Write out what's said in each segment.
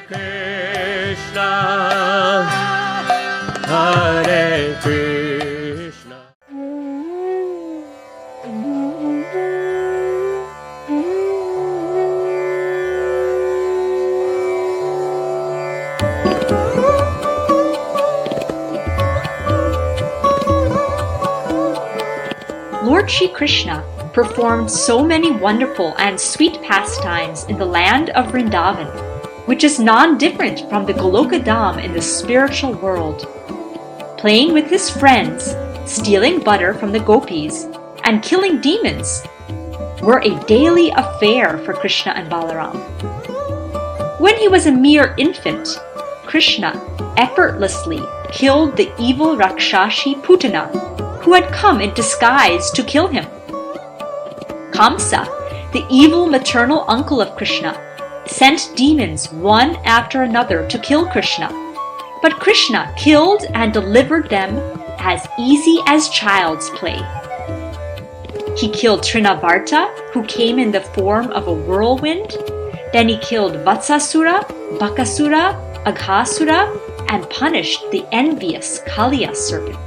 Krishna, Hare Krishna. Lord Shri Krishna performed so many wonderful and sweet pastimes in the land of Vrindavan, which is non-different from the Goloka Dham in the spiritual world. Playing with his friends, stealing butter from the gopis, and killing demons were a daily affair for Krishna and Balaram. When he was a mere infant, Krishna effortlessly killed the evil Rakshashi Putana, who had come in disguise to kill him. Kamsa, the evil maternal uncle of Krishna, sent demons one after another to kill Krishna, but Krishna killed and delivered them as easy as child's play. He killed Trinavarta, who came in the form of a whirlwind. Then he killed Vatsasura, Bakasura, Aghasura, and punished the envious Kaliya serpent.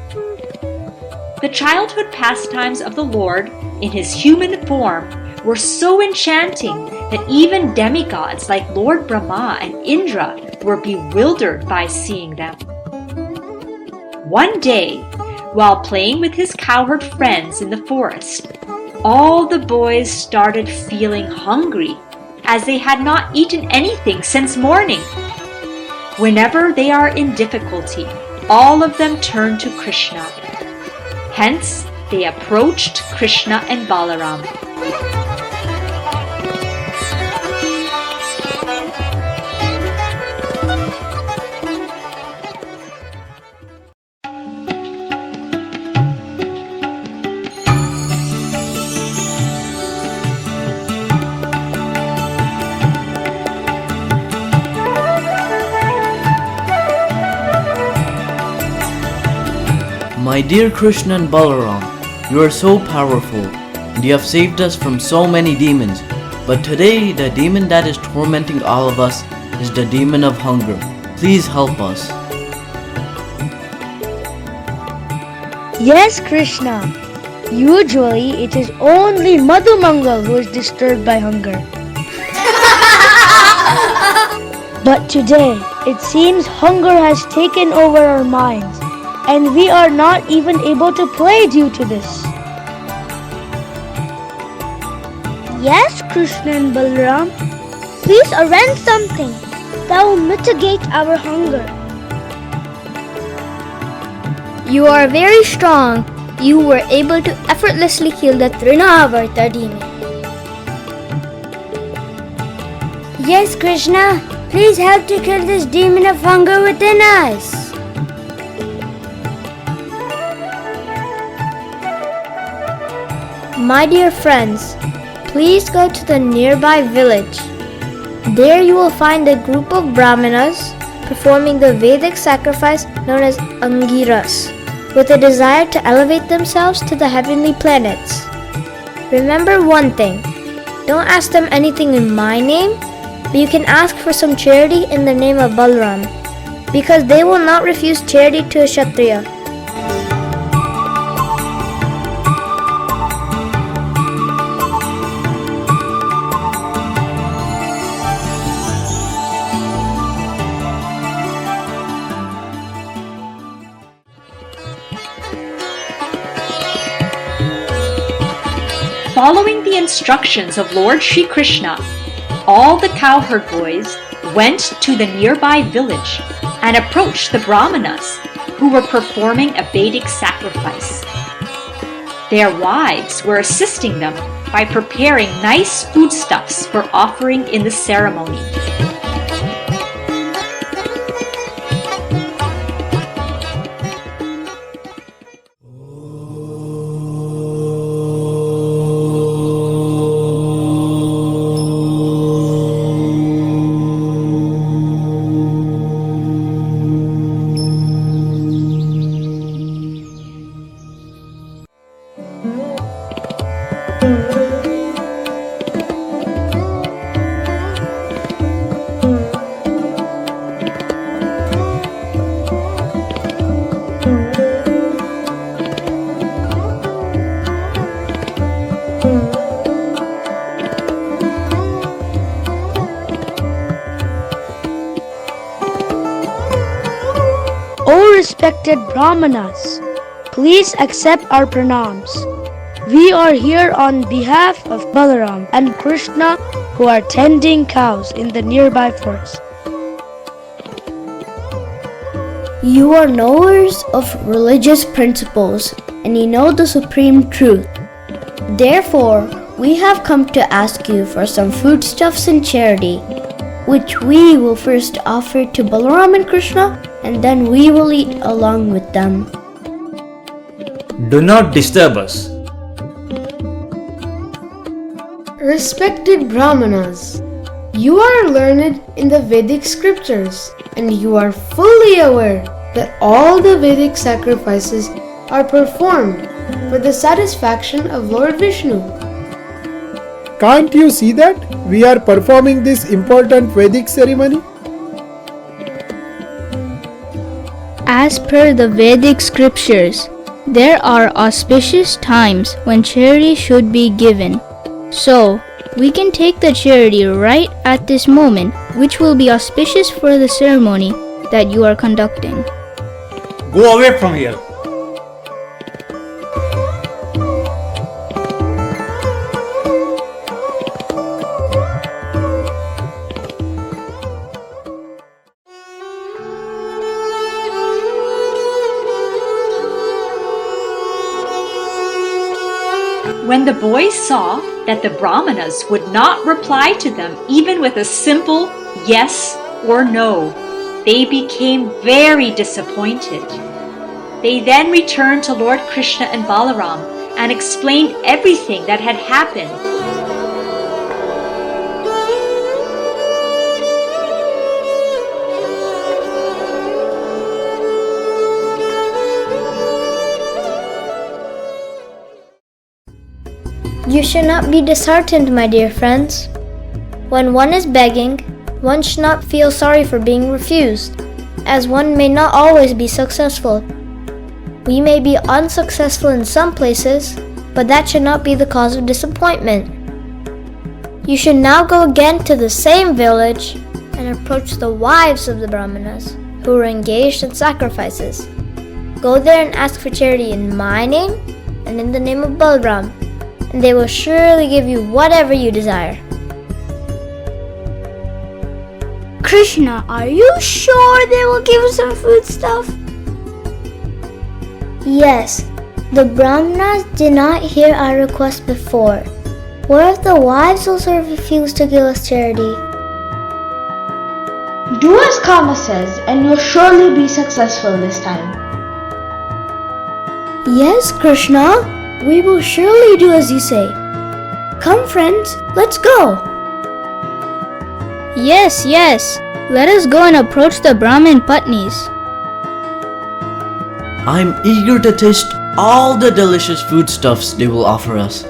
The childhood pastimes of the Lord in his human form were so enchanting that even demigods like Lord Brahma and Indra were bewildered by seeing them. One day, while playing with his cowherd friends in the forest, all the boys started feeling hungry, as they had not eaten anything since morning. Whenever they are in difficulty, all of them turn to Krishna. Hence, they approached Krishna and Balaram. My dear Krishna and Balaram, you are so powerful, and you have saved us from so many demons. But today, the demon that is tormenting all of us is the demon of hunger. Please help us. Yes, Krishna. Usually, it is only Madhumangal who is disturbed by hunger. But today, it seems hunger has taken over our minds, and we are not even able to play due to this. Yes, Krishna and Balaram, please arrange something that will mitigate our hunger. You are very strong. You were able to effortlessly kill the Trinavarta demon. Yes, Krishna, please help to kill this demon of hunger within us. My dear friends, please go to the nearby village. There you will find a group of Brahmanas performing the Vedic sacrifice known as Angiras, with a desire to elevate themselves to the heavenly planets. Remember one thing, don't ask them anything in my name, but you can ask for some charity in the name of Balaram, because they will not refuse charity to a Kshatriya. Following the instructions of Lord Shri Krishna, all the cowherd boys went to the nearby village and approached the Brahmanas who were performing a Vedic sacrifice. Their wives were assisting them by preparing nice foodstuffs for offering in the ceremony. respected Brahmanas, please accept our pranams. We are here on behalf of Balaram and Krishna, who are tending cows in the nearby forest. You are knowers of religious principles and you know the supreme truth. Therefore, we have come to ask you for some foodstuffs and charity, which we will first offer to Balaram and Krishna, and then we will eat along with them. Do not disturb us. Respected Brahmanas, you are learned in the Vedic scriptures and you are fully aware that all the Vedic sacrifices are performed for the satisfaction of Lord Vishnu. Can't you see that we are performing this important Vedic ceremony? As per the Vedic scriptures, there are auspicious times when charity should be given. So, we can take the charity right at this moment, which will be auspicious for the ceremony that you are conducting. Go away from here. When the boys saw that the Brahmanas would not reply to them even with a simple yes or no, they became very disappointed. They then returned to Lord Krishna and Balaram and explained everything that had happened. You should not be disheartened, my dear friends. When one is begging, one should not feel sorry for being refused, as one may not always be successful. We may be unsuccessful in some places, but that should not be the cause of disappointment. You should now go again to the same village and approach the wives of the Brahmanas who are engaged in sacrifices. Go there and ask for charity in my name and in the name of Balaram, and they will surely give you whatever you desire. Krishna, are you sure they will give us some food stuff? Yes, the Brahmanas did not hear our request before. What if the wives also refuse to give us charity? Do as Kama says and you'll surely be successful this time. Yes, Krishna. We will surely do as you say. Come, friends, let's go. Yes, yes. Let us go and approach the Brahmin Patnis. I'm eager to taste all the delicious foodstuffs they will offer us.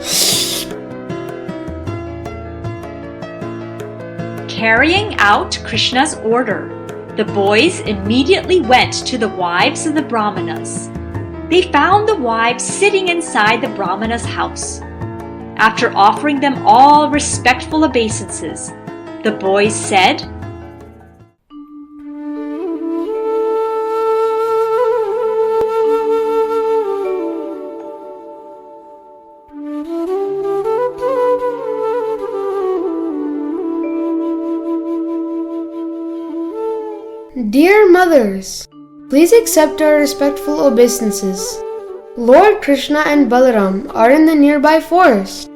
Carrying out Krishna's order, the boys immediately went to the wives of the Brahmanas. They found the wives sitting inside the Brahmana's house. After offering them all respectful obeisances, the boys said, Dear mothers, please accept our respectful obeisances. Lord Krishna and Balaram are in the nearby forest.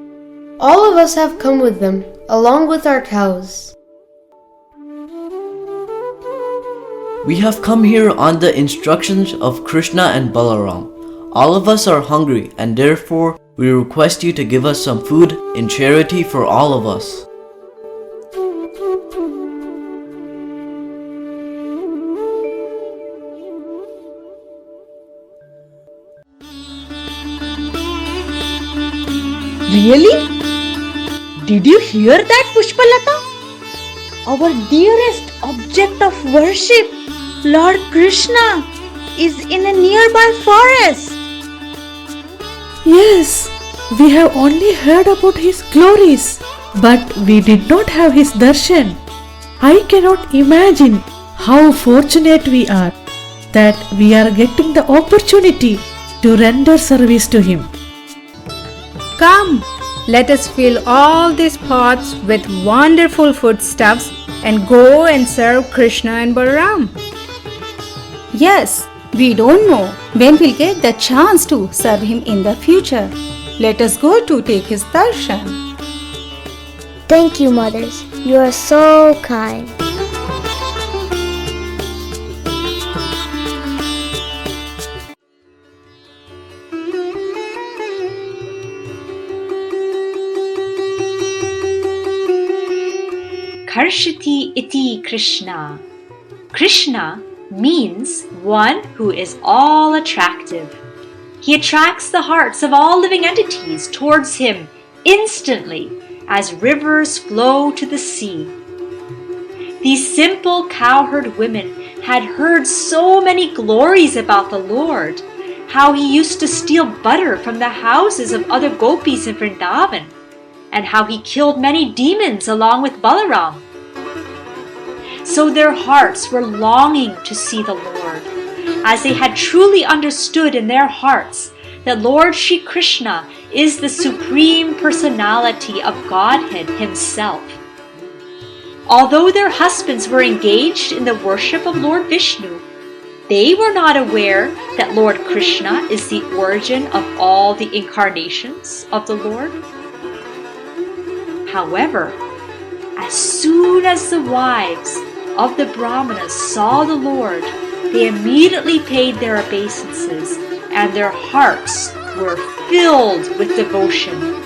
All of us have come with them, along with our cows. We have come here on the instructions of Krishna and Balaram. All of us are hungry and therefore we request you to give us some food in charity for all of us. Really? Did you hear that, Pushpalata? Our dearest object of worship, Lord Krishna, is in a nearby forest. Yes, we have only heard about his glories, but we did not have his darshan. I cannot imagine how fortunate we are. that we are getting the opportunity to render service to him. Come, let us fill all these pots with wonderful foodstuffs and go and serve Krishna and Balaram. Yes, we don't know when we'll get the chance to serve him in the future. Let us go to take his darshan. Thank you, mothers. You are so kind. Karshati iti Krishna. Krishna means one who is all attractive. He attracts the hearts of all living entities towards him instantly as rivers flow to the sea. These simple cowherd women had heard so many glories about the Lord, how he used to steal butter from the houses of other gopis in Vrindavan, and how he killed many demons along with Balaram. So their hearts were longing to see the Lord, as they had truly understood in their hearts that Lord Shri Krishna is the Supreme Personality of Godhead Himself. Although their husbands were engaged in the worship of Lord Vishnu, they were not aware that Lord Krishna is the origin of all the incarnations of the Lord. However, as soon as the wives of the Brahmanas saw the Lord, they immediately paid their obeisances, and their hearts were filled with devotion.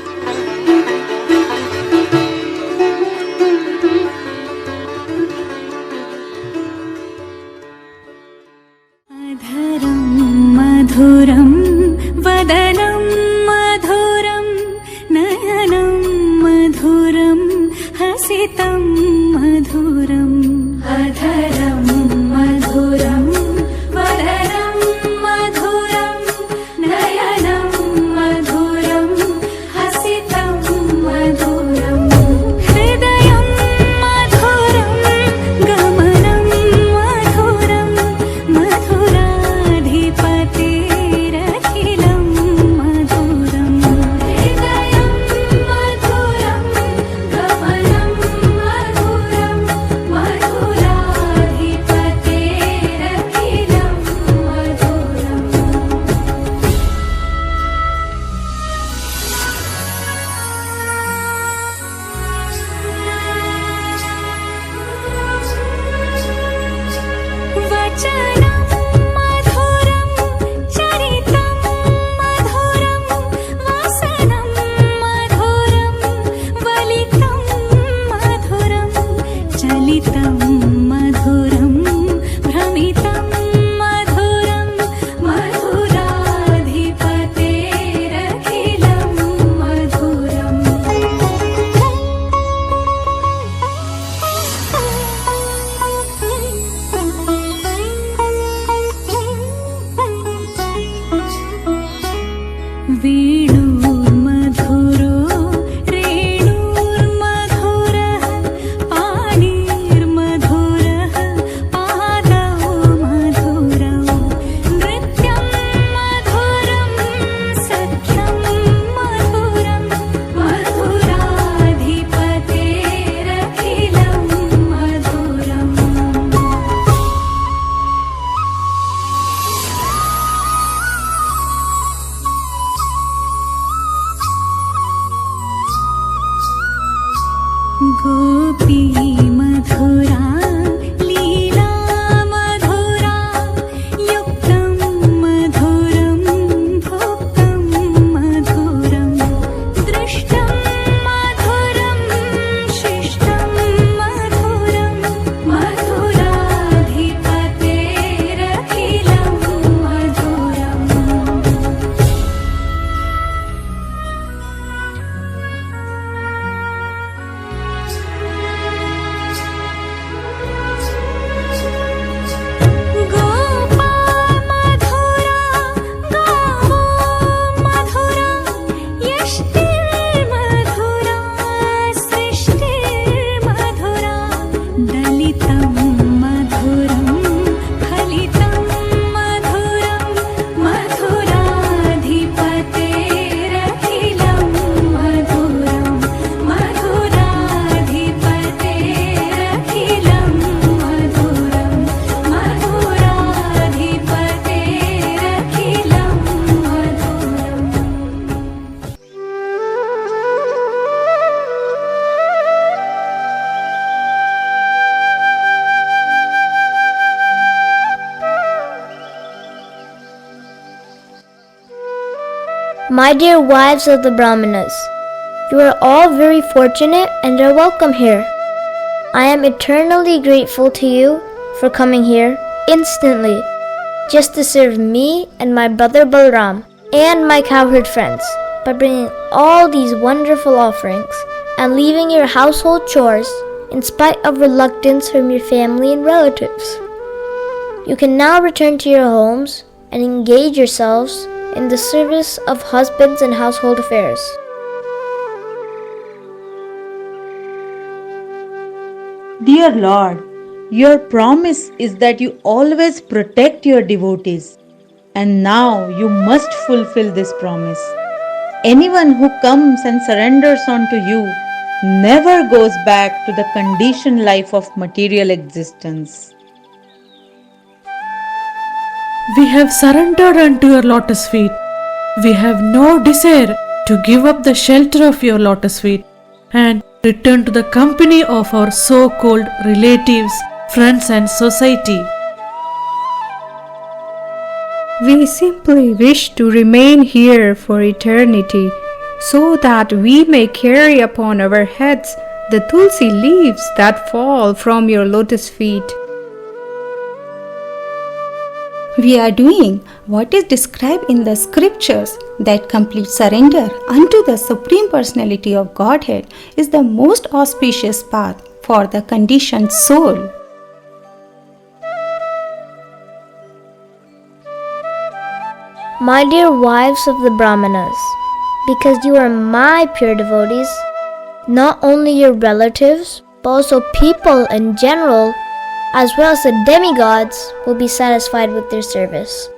Madhuram vadanam madhuram nayanam madhuram hasitam madhuram adharam madhuram vadanam madhuram nayanam madhuram hasitam madhuram hridayam madhuram gamanam madhuram madhuradhipatirikhilam madhuram hridayam madhuram gamanam madhuram madhuradhipatirikhilam madhuram. Vachanam madhuram charitam madhuram vasanam madhuram valitam madhuram chalitam madhuram bhramitam madhuram madhuradhipatirikhilam madhuram. Venur madhuro renur madhurah panir madhur My dear wives of the Brahmanas, you are all very fortunate and are welcome here. I am eternally grateful to you for coming here instantly just to serve me and my brother Balram and my cowherd friends by bringing all these wonderful offerings and leaving your household chores in spite of reluctance from your family and relatives. You can now return to your homes and engage yourselves in the service of husbands and household affairs. Dear Lord, your promise is that you always protect your devotees, and now you must fulfill this promise. Anyone who comes and surrenders unto you never goes back to the conditioned life of material existence. We have surrendered unto your lotus feet. We have no desire to give up the shelter of your lotus feet and return to the company of our so-called relatives, friends and society. We simply wish to remain here for eternity so that we may carry upon our heads the tulsi leaves that fall from your lotus feet. We are doing what is described in the scriptures, that complete surrender unto the Supreme Personality of Godhead is the most auspicious path for the conditioned soul. My dear wives of the Brahmanas, because you are my pure devotees, not only your relatives, but also people in general, as well as the demigods, will be satisfied with their service.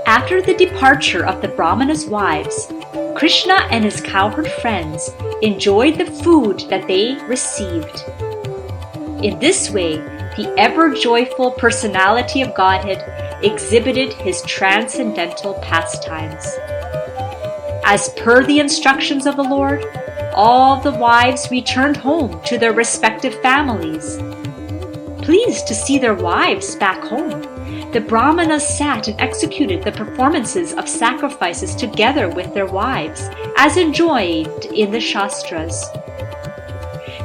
After the departure of the Brahmana's wives, Krishna and his cowherd friends enjoyed the food that they received. In this way, the ever-joyful personality of Godhead exhibited his transcendental pastimes. As per the instructions of the Lord, all the wives returned home to their respective families. Pleased to see their wives back home, the Brahmanas sat and executed the performances of sacrifices together with their wives, as enjoined in the Shastras.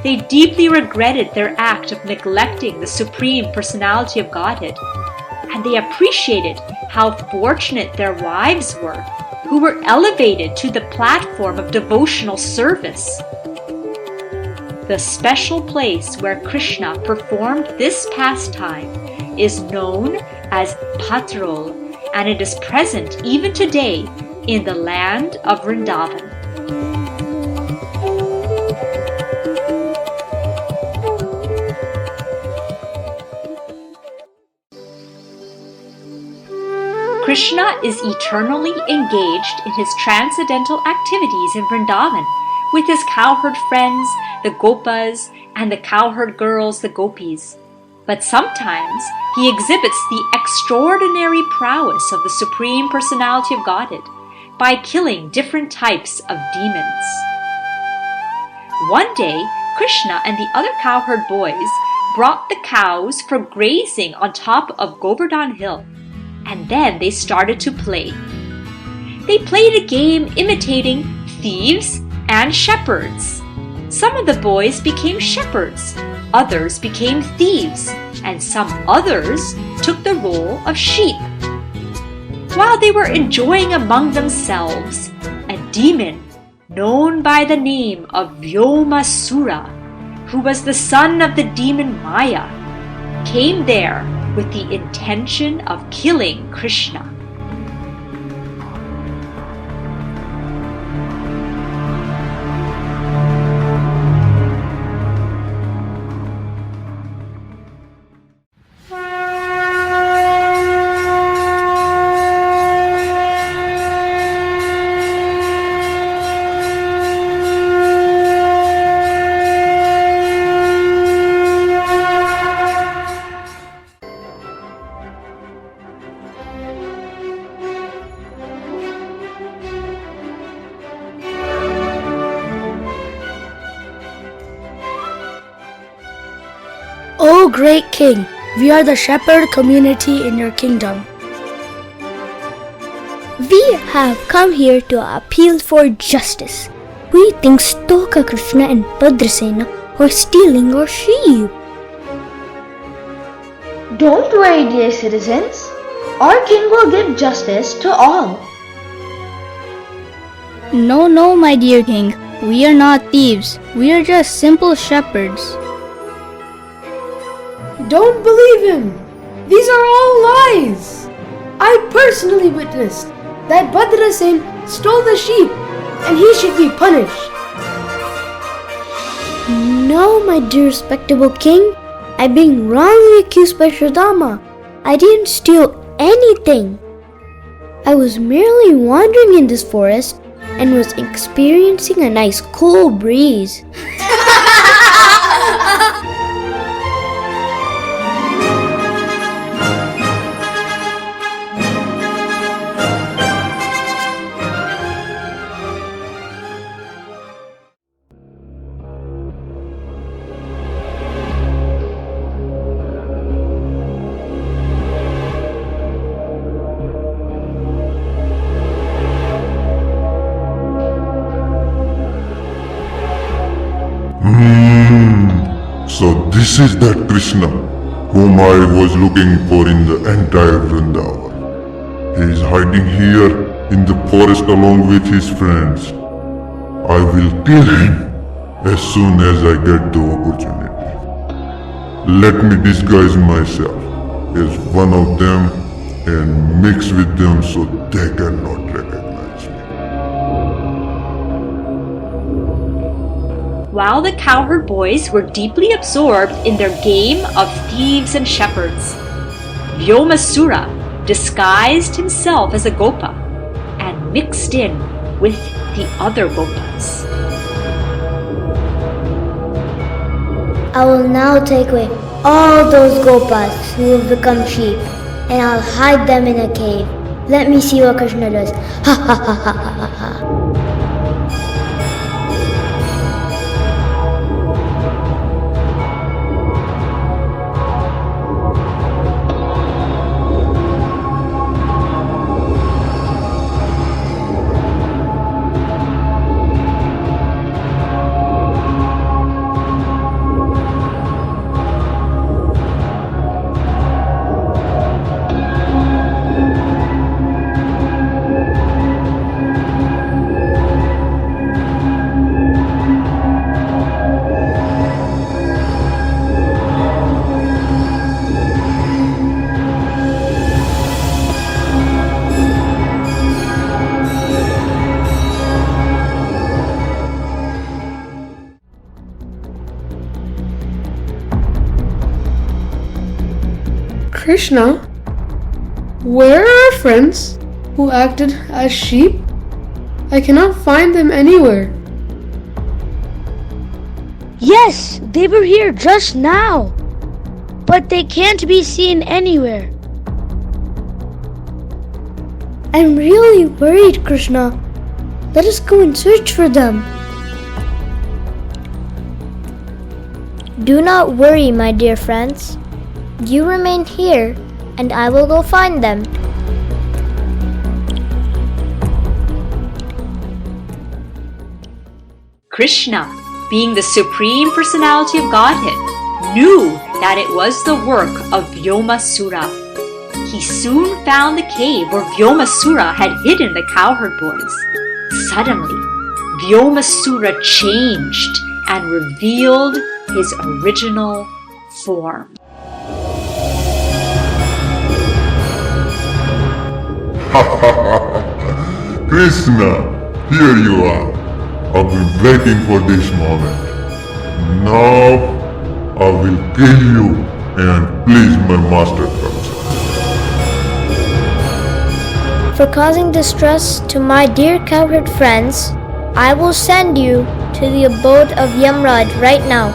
They deeply regretted their act of neglecting the Supreme Personality of Godhead, and they appreciated how fortunate their wives were, who were elevated to the platform of devotional service. The special place where Krishna performed this pastime is known as Patrol, and it is present even today in the land of Vrindavan. Krishna is eternally engaged in his transcendental activities in Vrindavan with his cowherd friends, the Gopas, and the cowherd girls, the Gopis. But sometimes he exhibits the extraordinary prowess of the Supreme Personality of Godhead by killing different types of demons. One day, Krishna and the other cowherd boys brought the cows for grazing on top of Govardhan Hill, and then they started to play. They played a game imitating thieves and shepherds. Some of the boys became shepherds, others became thieves, and some others took the role of sheep. While they were enjoying among themselves, a demon known by the name of Vyomasura, who was the son of the demon Maya, came there with the intention of killing Krishna. great king. We are the shepherd community in your kingdom. We have come here to appeal for justice. We think Stoka Krishna and Bhadrasena are stealing our sheep. Don't worry, dear citizens. Our king will give justice to all. No, my dear king. We are not thieves. We are just simple shepherds. Don't believe him. These are all lies. I personally witnessed that Bhadrasen stole the sheep and he should be punished. No, my dear respectable king. I'm being wrongly accused by Shradama. I didn't steal anything. I was merely wandering in this forest and was experiencing a nice cool breeze. So this is that Krishna whom I was looking for in the entire Vrindavan. He is hiding here in the forest along with his friends. I will kill him as soon as I get the opportunity. Let me disguise myself as one of them and mix with them so they cannot recognize me. While the cowherd boys were deeply absorbed in their game of thieves and shepherds, Vyomasura disguised himself as a Gopa and mixed in with the other Gopas. I will now take away all those Gopas who have become sheep and I'll hide them in a cave. Let me see what Krishna does. Ha ha ha ha ha ha. Krishna, where are our friends who acted as sheep? I cannot find them anywhere. Yes, they were here just now. But they can't be seen anywhere. I'm really worried, Krishna. Let us go and search for them. Do not worry, my dear friends. You remain here, and I will go find them. Krishna, being the Supreme Personality of Godhead, knew that it was the work of Vyomasura. He soon found the cave where Vyomasura had hidden the cowherd boys. Suddenly, Vyomasura changed and revealed his original form. Krishna, here you are. I've been waiting for this moment. Now I will kill you and please my master Kamsa. For causing distress to my dear cowherd friends, I will send you to the abode of Yamraj right now.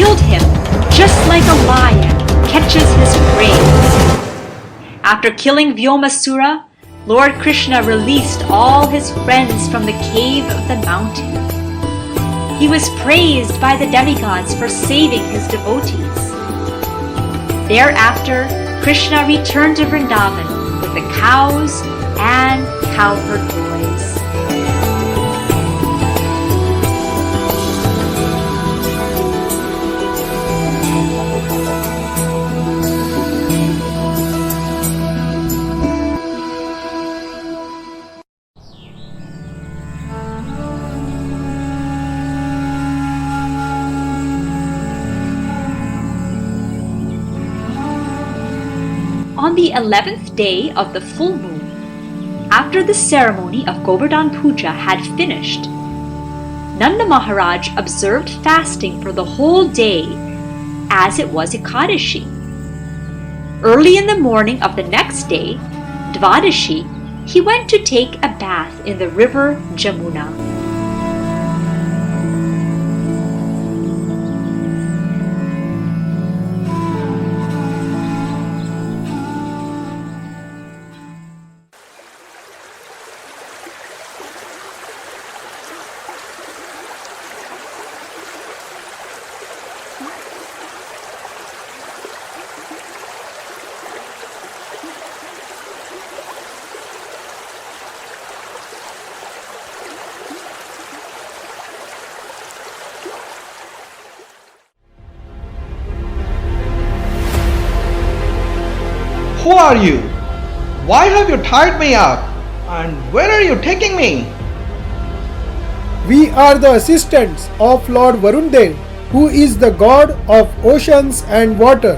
killed him just like a lion catches his prey. After killing Vyomasura, Lord Krishna released all his friends from the cave of the mountain. He was praised by the demigods for saving his devotees. Thereafter, Krishna returned to Vrindavan with the cows and cowherd boys. On the 11th day of the full moon, after the ceremony of Govardhan Puja had finished, Nanda Maharaj observed fasting for the whole day as it was Ekadashi. Early in the morning of the next day, Dvadashi, he went to take a bath in the river Jamuna. Who are you? Why have you tied me up? And where are you taking me? We are the assistants of Lord Varundev, who is the god of oceans and water.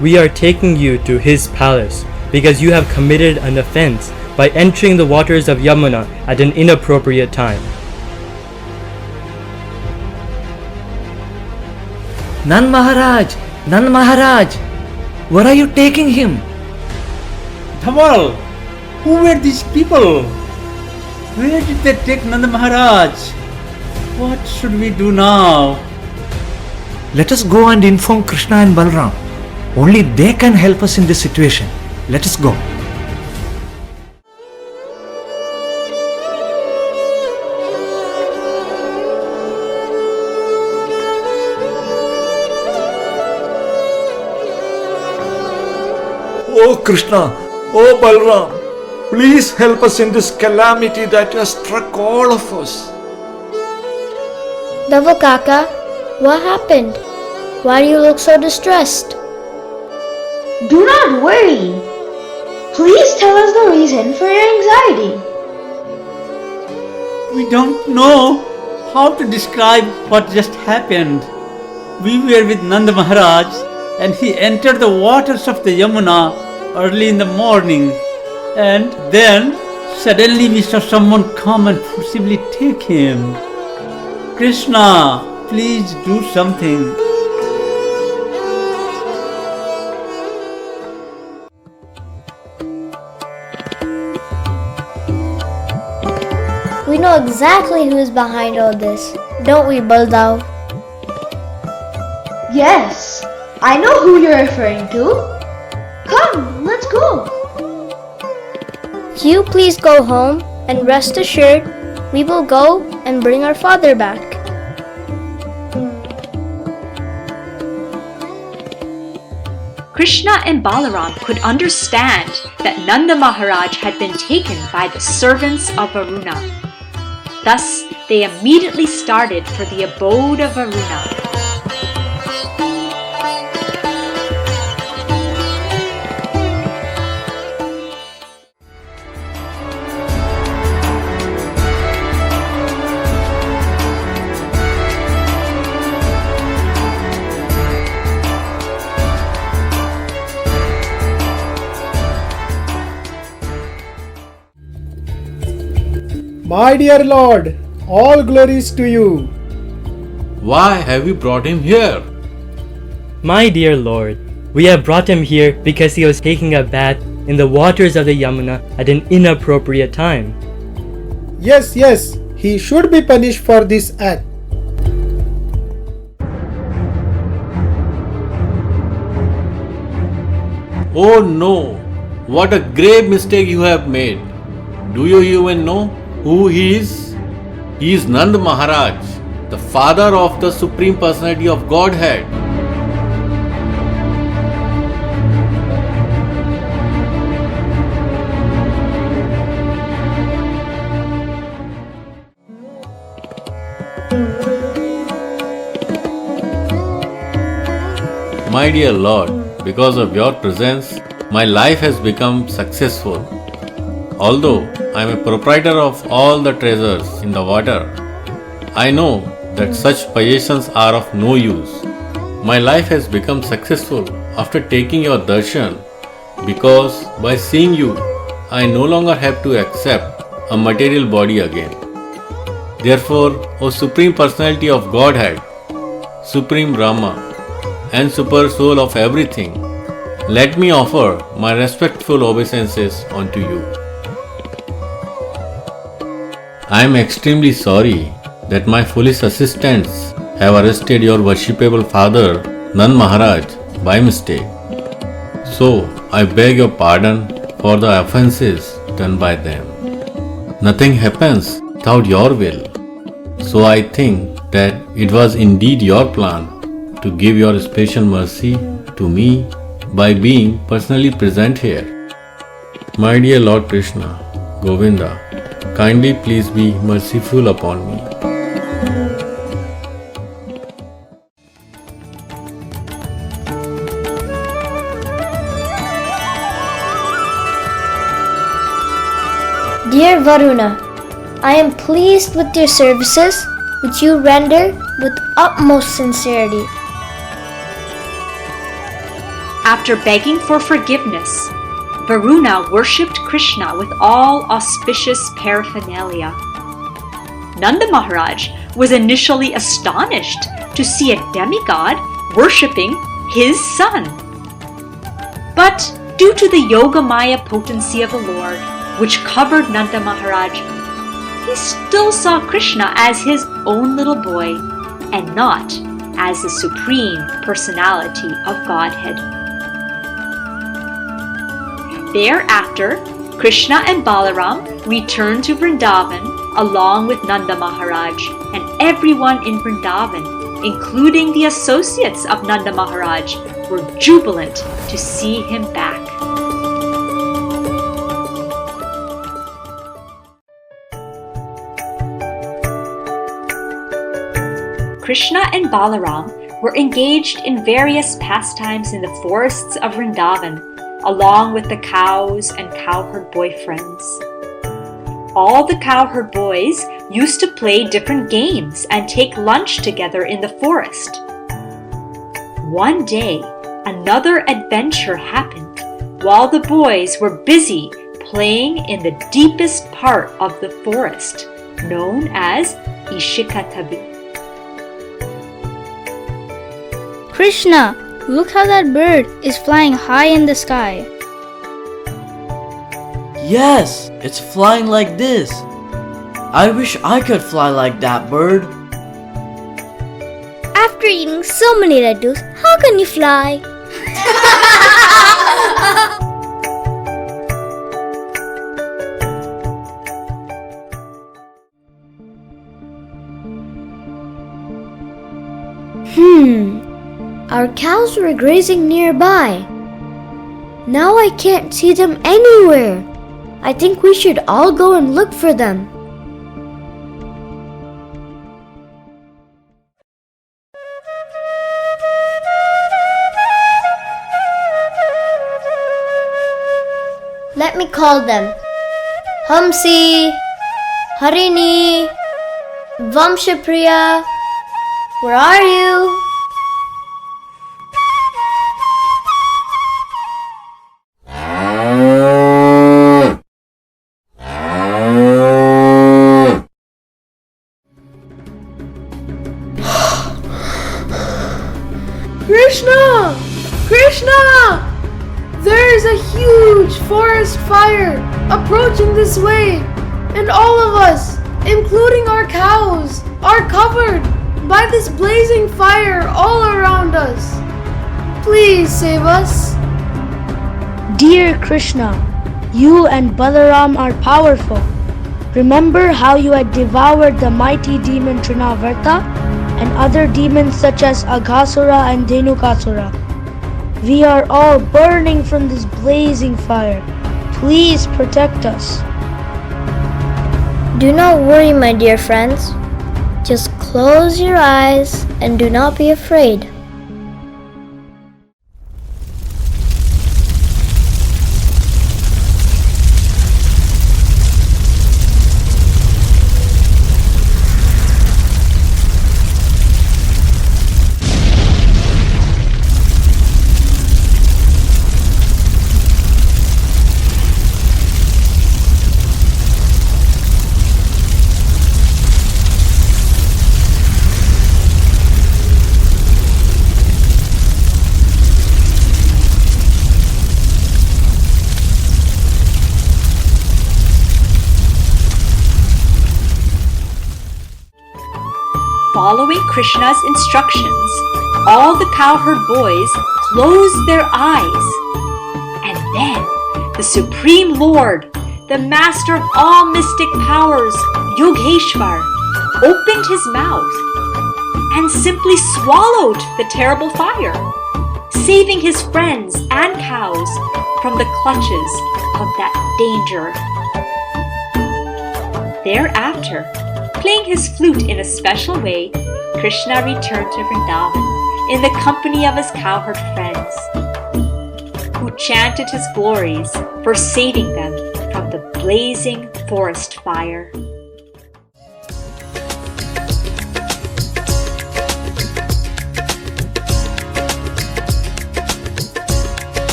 We are taking you to his palace because you have committed an offense by entering the waters of Yamuna at an inappropriate time. Nand Maharaj, where are you taking him? Dhamal, who were these people? Where did they take Nanda Maharaj? What should we do now? Let us go and inform Krishna and Balram. Only they can help us in this situation. Let us go. Oh Krishna, oh Balram, please help us in this calamity that has struck all of us. Davo Kaka, what happened? Why do you look so distressed? Do not worry. Please tell us the reason for your anxiety. We don't know how to describe what just happened. We were with Nanda Maharaj and he entered the waters of the Yamuna early in the morning, and then suddenly we saw someone come and forcibly take him. Krishna, please do something. We know exactly who is behind all this, don't we, Baldav? Yes, I know who you're referring to. Come, let's go. You please go home and rest assured we will go and bring our father back. Krishna and Balaram could understand that Nanda Maharaj had been taken by the servants of Varuna. Thus, they immediately started for the abode of Varuna. My dear Lord, all glories to you. Why have you brought him here? My dear Lord, we have brought him here because he was taking a bath in the waters of the Yamuna at an inappropriate time. Yes, he should be punished for this act. Oh no! What a grave mistake you have made. Do you even know who he is? He is Nand Maharaj, the father of the Supreme Personality of Godhead. My dear Lord, because of your presence, my life has become successful. Although I am a proprietor of all the treasures in the water, I know that such possessions are of no use. My life has become successful after taking your darshan, because by seeing you, I no longer have to accept a material body again. Therefore, O Supreme Personality of Godhead, Supreme Brahma, and Super Soul of everything, let me offer my respectful obeisances unto you. I am extremely sorry that my foolish assistants have arrested your worshipable father, Nand Maharaj, by mistake. So, I beg your pardon for the offences done by them. Nothing happens without your will. So I think that it was indeed your plan to give your special mercy to me by being personally present here. My dear Lord Krishna, Govinda, kindly please be merciful upon me. Dear Varuna, I am pleased with your services which you render with utmost sincerity. After begging for forgiveness, Varuna worshipped Krishna with all auspicious paraphernalia. Nanda Maharaj was initially astonished to see a demigod worshipping his son. But due to the Yogamaya potency of the Lord, which covered Nanda Maharaj, he still saw Krishna as his own little boy and not as the Supreme Personality of Godhead. Thereafter, Krishna and Balaram returned to Vrindavan along with Nanda Maharaj and everyone in Vrindavan, including the associates of Nanda Maharaj, were jubilant to see him back. Krishna and Balaram were engaged in various pastimes in the forests of Vrindavan, along with the cows and cowherd boyfriends. All the cowherd boys used to play different games and take lunch together in the forest. One day, another adventure happened while the boys were busy playing in the deepest part of the forest, known as Ishikatabi. Krishna, look how that bird is flying high in the sky. Yes, it's flying like this. I wish I could fly like that bird. After eating so many laddus, how can you fly? Our cows were grazing nearby. Now I can't see them anywhere. I think we should all go and look for them. Let me call them. Hamsi, Harini, Vamshapriya, where are you? Krishna! Krishna! There is a huge forest fire approaching this way, and all of us, including our cows, are covered by this blazing fire all around us. Please save us. Dear Krishna, you and Balaram are powerful. Remember how you had devoured the mighty demon Trinavarta and other demons such as Aghasura and Dhenukasura. We are all burning from this blazing fire. Please protect us. Do not worry, my dear friends. Just close your eyes and do not be afraid. Following Krishna's instructions, all the cowherd boys closed their eyes. And then the Supreme Lord, the master of all mystic powers, Yogeshwar, opened his mouth and simply swallowed the terrible fire, saving his friends and cows from the clutches of that danger. Thereafter, playing his flute in a special way, Krishna returned to Vrindavan in the company of his cowherd friends, who chanted his glories for saving them from the blazing forest fire.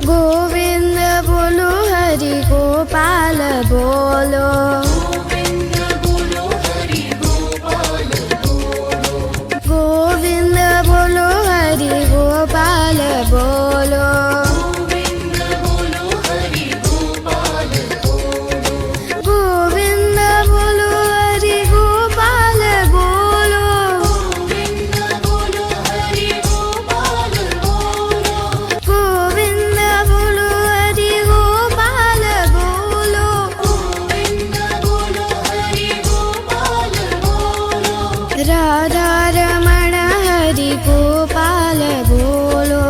Govinda bolo Hari Gopala bolo. Govinda bolo Hari Gopala bolo. Govinda bolo Hari Gopala bolo. Govinda bolo Hari Gopala bolo. Radha Ramana Hari Gopala bolo.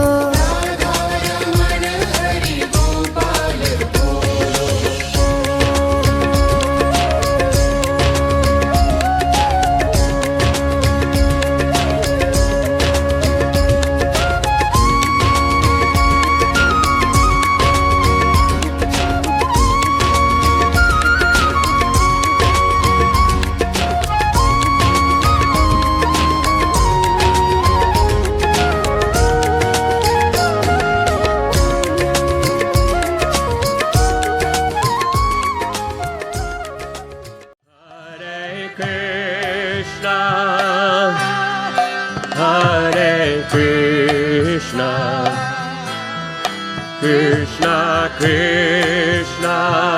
Krishna, Krishna,